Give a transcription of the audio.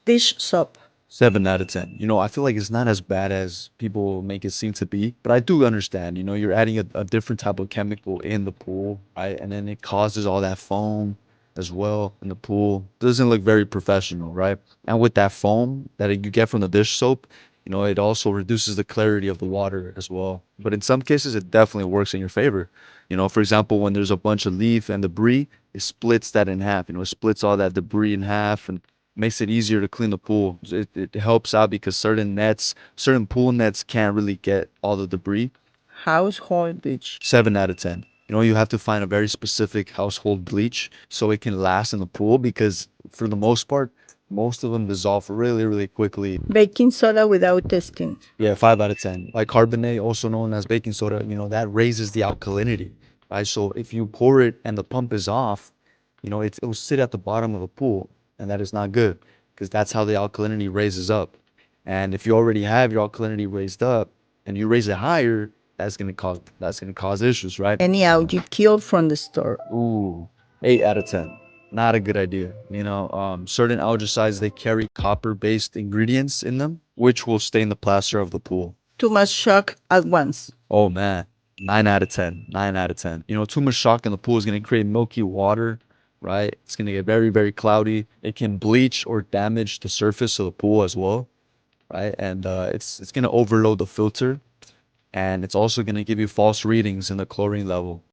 Dish soap. 7 out of 10. I feel like it's not as bad as people make it seem to be, but I do understand. You're adding a different type of chemical in the pool, right? And then it causes all that foam as well in the pool. Doesn't look very professional, right? And with that foam that you get from the dish soap, it also reduces the clarity of the water as well. But in some cases, it definitely works in your favor. For example, when there's a bunch of leaf and debris, it splits that in half. It splits all that debris in half and makes it easier to clean the pool. It helps out because certain pool nets can't really get all the debris. Household bleach. 7 out of 10. You have to find a very specific household bleach so it can last in the pool because for the most part, most of them dissolve really, really quickly. Baking soda without testing. Yeah, 5 out of 10. Bicarbonate, also known as baking soda, that raises the alkalinity, right? So if you pour it and the pump is off, it'll sit at the bottom of the pool, and that is not good because that's how the alkalinity raises up. And if you already have your alkalinity raised up and you raise it higher, that's gonna cause issues, right? Any algae killed from the store. Ooh, 8 out of 10. Not a good idea. Certain algicides they carry copper-based ingredients in them, which will stain the plaster of the pool. Too much shock at once. Oh man, 9 out of 10. 9 out of 10. Too much shock in the pool is gonna create milky water, right? It's gonna get very, very cloudy. It can bleach or damage the surface of the pool as well, right? And it's gonna overload the filter, and it's also gonna give you false readings in the chlorine level.